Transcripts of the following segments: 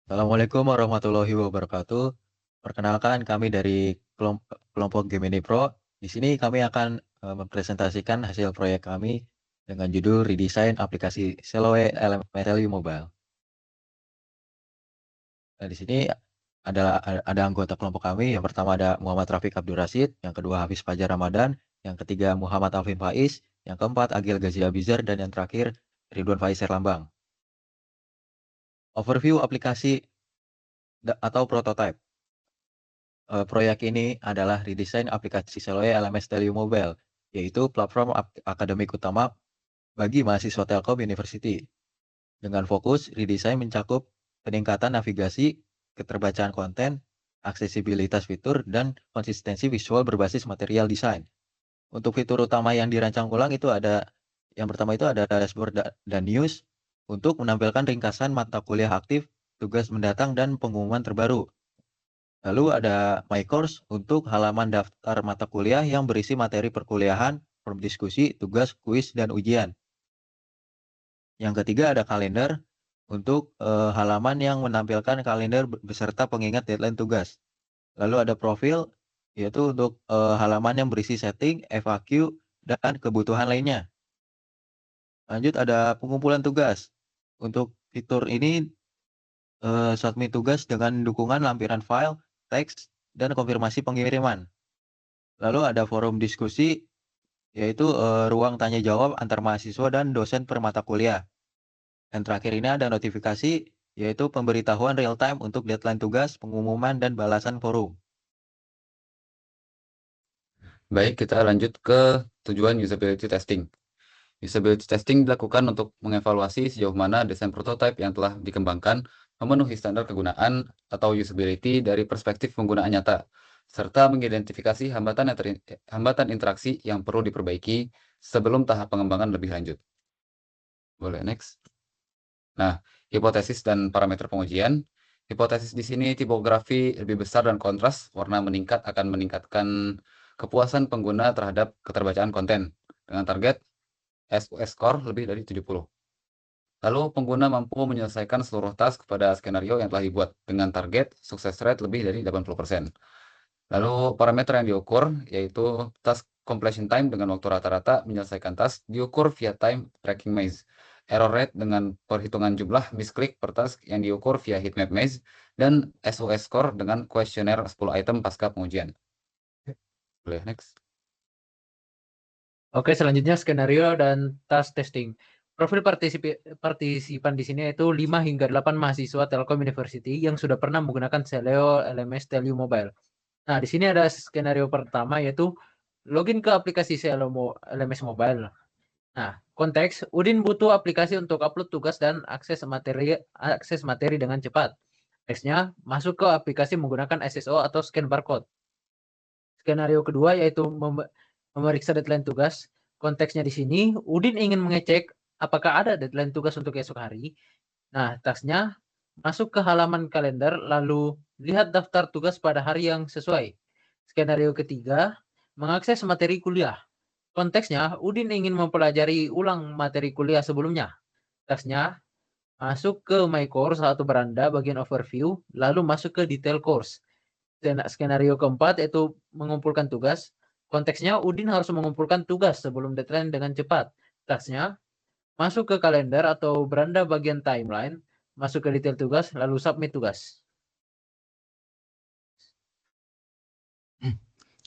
Assalamualaikum warahmatullahi wabarakatuh. Perkenalkan kami dari kelompok Gemini Pro. Di sini kami akan mempresentasikan hasil proyek kami dengan judul redesign aplikasi Seloe LMS Mobile. Nah, di sini ada anggota kelompok kami. Yang pertama ada Muhammad Rafiq Abdul Rasid, yang kedua Hafiz Fajar Ramadan, yang ketiga Muhammad Alvin Faiz, yang keempat Agil Gazi Abizar, dan yang terakhir Ridwan Faiz Erlambang. Overview aplikasi atau prototype. Proyek ini adalah redesign aplikasi Seloe LMS Telio Mobile, yaitu platform akademik utama bagi mahasiswa Telkom University. Dengan fokus, redesign mencakup peningkatan navigasi, keterbacaan konten, aksesibilitas fitur, dan konsistensi visual berbasis material desain. Untuk fitur utama yang dirancang ulang itu yang pertama itu ada dashboard dan news untuk menampilkan ringkasan mata kuliah aktif, tugas mendatang, dan pengumuman terbaru. Lalu ada My Course untuk halaman daftar mata kuliah yang berisi materi perkuliahan, forum diskusi, tugas, kuis, dan ujian. Yang ketiga ada kalender untuk halaman yang menampilkan kalender beserta pengingat deadline tugas. Lalu ada profil, yaitu untuk halaman yang berisi setting, FAQ, dan kebutuhan lainnya. Lanjut ada pengumpulan tugas. Untuk fitur ini submit tugas dengan dukungan lampiran file, teks, dan konfirmasi pengiriman. Lalu ada forum diskusi, yaitu ruang tanya jawab antar mahasiswa dan dosen per mata kuliah. Dan terakhir ini ada notifikasi, yaitu pemberitahuan real time untuk deadline tugas, pengumuman, dan balasan forum. Baik, kita lanjut ke tujuan usability testing. Usability testing dilakukan untuk mengevaluasi sejauh mana desain prototipe yang telah dikembangkan memenuhi standar kegunaan atau usability dari perspektif penggunaan nyata, serta mengidentifikasi hambatan interaksi yang perlu diperbaiki sebelum tahap pengembangan lebih lanjut. Boleh, next. Nah, hipotesis dan parameter pengujian. Hipotesis di sini tipografi lebih besar dan kontras, warna meningkat akan meningkatkan kepuasan pengguna terhadap keterbacaan konten dengan target SQS score lebih dari 70. Lalu pengguna mampu menyelesaikan seluruh task pada skenario yang telah dibuat dengan target sukses rate lebih dari 80%. Lalu parameter yang diukur yaitu task completion time dengan waktu rata-rata menyelesaikan task diukur via time tracking maze. Error rate dengan perhitungan jumlah misklik per task yang diukur via heatmap maze, dan SOS score dengan kuesioner 10 item pasca pengujian. Boleh, next. Oke, selanjutnya skenario dan task testing. Profil partisipan di sini itu 5 hingga 8 mahasiswa Telkom University yang sudah pernah menggunakan Seleo LMS Telio Mobile. Nah, di sini ada skenario pertama yaitu login ke aplikasi Seleo LMS Mobile. Nah, konteks Udin butuh aplikasi untuk upload tugas dan akses materi dengan cepat. Teksnya masuk ke aplikasi menggunakan SSO atau scan barcode. Skenario kedua yaitu memeriksa deadline tugas. Konteksnya di sini, Udin ingin mengecek apakah ada deadline tugas untuk esok hari. Nah, tasnya masuk ke halaman kalender, lalu lihat daftar tugas pada hari yang sesuai. Skenario ketiga, mengakses materi kuliah. Konteksnya, Udin ingin mempelajari ulang materi kuliah sebelumnya. Tasnya masuk ke My Course atau beranda bagian overview, lalu masuk ke detail course. Skenario keempat yaitu mengumpulkan tugas. Konteksnya Udin harus mengumpulkan tugas sebelum deadline dengan cepat. Tasnya masuk ke kalender atau beranda bagian timeline, masuk ke detail tugas, lalu submit tugas.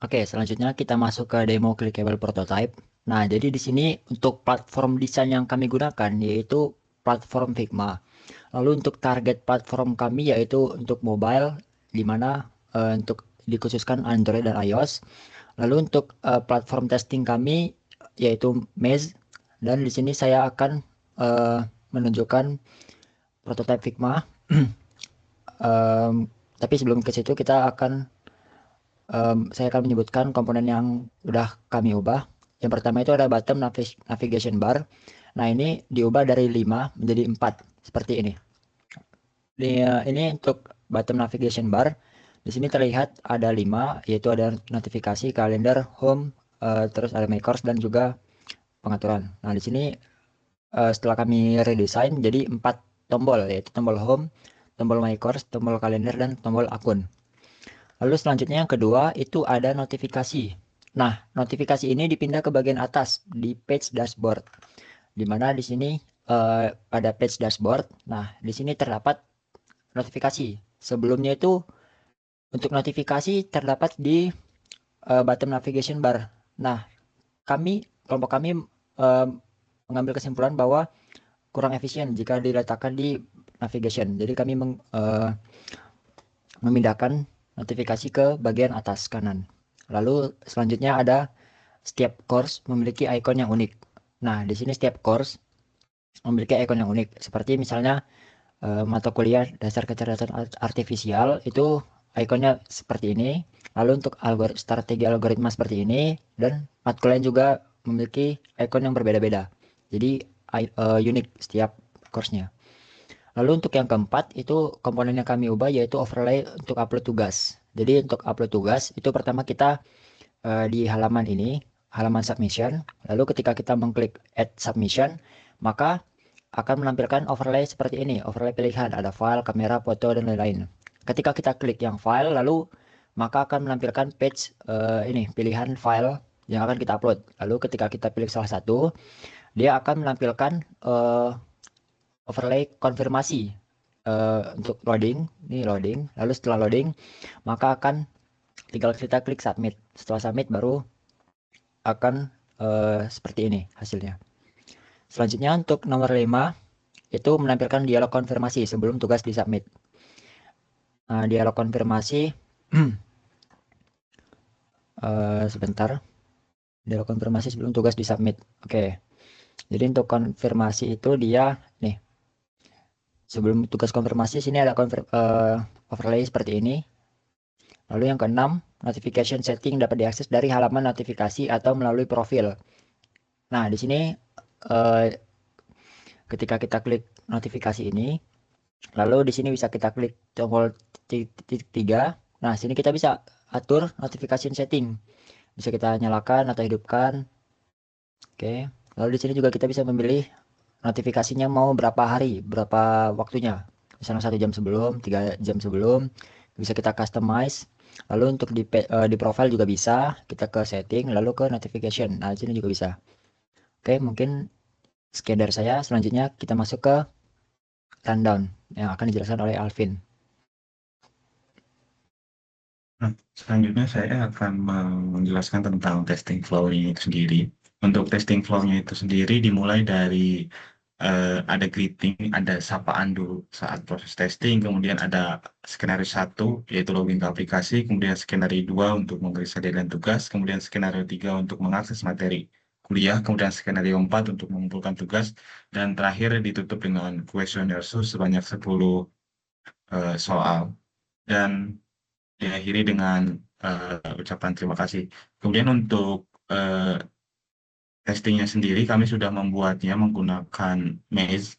Oke, selanjutnya kita masuk ke demo clickable prototype. Nah, jadi di sini untuk platform desain yang kami gunakan yaitu platform Figma. Lalu untuk target platform kami yaitu untuk mobile, di mana untuk dikhususkan Android dan iOS. Lalu untuk platform testing kami yaitu Maze, dan di sini saya akan menunjukkan prototype Figma. Tapi sebelum ke situ saya akan menyebutkan komponen yang udah kami ubah. Yang pertama itu ada bottom navigation bar. Nah, ini diubah dari 5 menjadi 4 seperti ini. Ini untuk bottom navigation bar. Di sini terlihat ada 5, yaitu ada notifikasi, kalender, home, terus ada My Course dan juga pengaturan. Nah, di sini setelah kami redesign jadi 4 tombol, yaitu tombol home, tombol My Course, tombol kalender, dan tombol akun. Lalu selanjutnya yang kedua itu ada notifikasi. Nah, notifikasi ini dipindah ke bagian atas di page dashboard. Di mana di sini pada page dashboard, nah di sini terdapat notifikasi. Sebelumnya itu untuk notifikasi terdapat di bottom navigation bar. Nah, kelompok kami mengambil kesimpulan bahwa kurang efisien jika diletakkan di navigation. Jadi kami memindahkan notifikasi ke bagian atas kanan. Lalu selanjutnya ada setiap course memiliki icon yang unik. Nah, di sini setiap course memiliki icon yang unik. Seperti misalnya mata kuliah dasar kecerdasan artifisial itu ikonnya seperti ini. Lalu untuk strategi algoritma seperti ini, dan matkul lain juga memiliki icon yang berbeda-beda. Jadi unik setiap course-nya. Lalu untuk yang keempat itu komponen yang kami ubah yaitu overlay untuk upload tugas. Jadi untuk upload tugas itu pertama kita di halaman ini, halaman submission. Lalu ketika kita mengklik add submission, maka akan menampilkan overlay seperti ini, overlay pilihan, ada file, kamera, foto, dan lain-lain. Ketika kita klik yang file, lalu maka akan menampilkan page ini, pilihan file yang akan kita upload. Lalu ketika kita pilih salah satu, dia akan menampilkan overlay konfirmasi untuk loading. Ini loading. Lalu setelah loading, maka akan tinggal kita klik submit. Setelah submit baru akan seperti ini hasilnya. Selanjutnya untuk nomor 5 itu menampilkan dialog konfirmasi sebelum tugas disubmit. Nah, dialog konfirmasi sebentar. Dialog konfirmasi sebelum tugas disubmit. Oke. Jadi untuk konfirmasi itu dia nih. Sebelum tugas konfirmasi sini ada overlay seperti ini. Lalu yang keenam, notification setting dapat diakses dari halaman notifikasi atau melalui profil. Nah, di sini ketika kita klik notifikasi ini, lalu di sini bisa kita klik tombol titik 3. Nah, sini kita bisa atur notification setting. Bisa kita nyalakan atau hidupkan. Oke. Lalu di sini juga kita bisa memilih notifikasinya mau berapa hari, berapa waktunya. Misalnya 1 jam sebelum, 3 jam sebelum. Bisa kita customize. Lalu untuk di profile juga bisa. Kita ke setting, lalu ke notification. Nah, di sini juga bisa. Oke, mungkin sekian dari saya. Selanjutnya kita masuk ke rundown yang akan dijelaskan oleh Alvin. Nah, selanjutnya saya akan menjelaskan tentang testing flow-nya itu sendiri. Untuk testing flow-nya itu sendiri dimulai dari ada greeting, ada sapaan dulu saat proses testing, kemudian ada skenario 1 yaitu login ke aplikasi, kemudian skenario 2 untuk memeriksa deadline tugas, kemudian skenario 3 untuk mengakses materi kuliah, kemudian skenario 4 untuk mengumpulkan tugas, dan terakhir ditutup dengan kuesioner sebanyak 10 soal. Dan diakhiri dengan ucapan terima kasih. Kemudian untuk testingnya sendiri kami sudah membuatnya menggunakan Maze.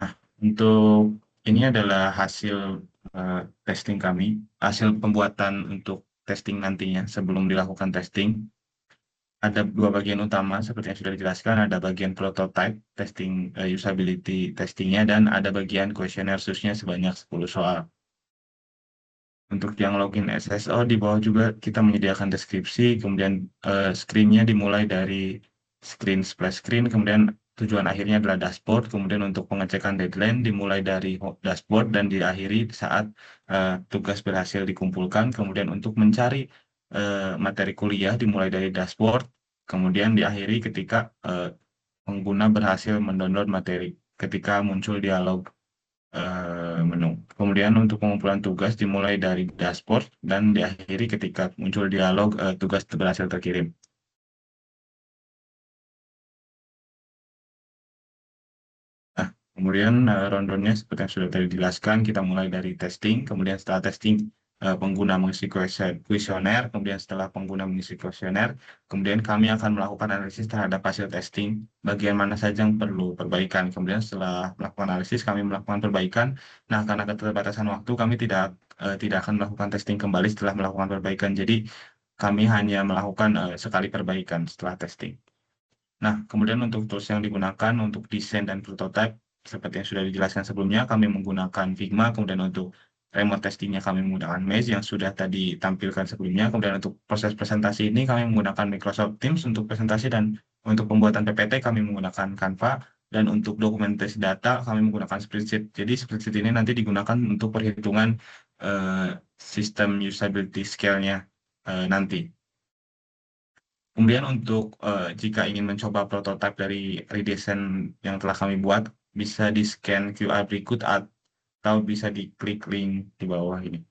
Nah, untuk ini adalah hasil testing kami, hasil pembuatan untuk testing nantinya sebelum dilakukan testing. Ada 2 bagian utama seperti yang sudah dijelaskan, ada bagian prototype testing usability testingnya, dan ada bagian kuesioner susnya sebanyak 10 soal. Untuk yang login SSO di bawah juga kita menyediakan deskripsi, kemudian screen-nya dimulai dari screen splash screen, kemudian tujuan akhirnya adalah dashboard, kemudian untuk pengecekan deadline dimulai dari dashboard dan diakhiri saat tugas berhasil dikumpulkan, kemudian untuk mencari materi kuliah dimulai dari dashboard, kemudian diakhiri ketika pengguna berhasil mendownload materi ketika muncul dialog menu. Kemudian untuk pengumpulan tugas dimulai dari dashboard dan diakhiri ketika muncul dialog tugas berhasil terkirim. Nah, kemudian rundown-nya seperti yang sudah tadi dijelaskan, kita mulai dari testing, kemudian setelah testing pengguna mengisi kuesioner, kemudian setelah pengguna mengisi kuesioner, kemudian kami akan melakukan analisis terhadap hasil testing, bagian mana saja yang perlu perbaikan. Kemudian setelah melakukan analisis, kami melakukan perbaikan. Nah, karena keterbatasan waktu, kami tidak akan melakukan testing kembali setelah melakukan perbaikan. Jadi, kami hanya melakukan sekali perbaikan setelah testing. Nah, kemudian untuk tools yang digunakan untuk desain dan prototype, seperti yang sudah dijelaskan sebelumnya, kami menggunakan Figma, kemudian untuk remote testingnya kami menggunakan Maze yang sudah tadi tampilkan sebelumnya, kemudian untuk proses presentasi ini kami menggunakan Microsoft Teams untuk presentasi, dan untuk pembuatan PPT kami menggunakan Canva, dan untuk dokumentasi data kami menggunakan Spreadsheet. Jadi Spreadsheet ini nanti digunakan untuk perhitungan sistem usability scale-nya nanti. Kemudian untuk jika ingin mencoba prototipe dari redesign yang telah kami buat, bisa di-scan QR berikut atau bisa diklik link di bawah ini.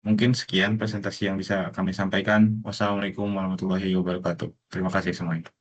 Mungkin sekian presentasi yang bisa kami sampaikan. Wassalamualaikum warahmatullahi wabarakatuh. Terima kasih semuanya.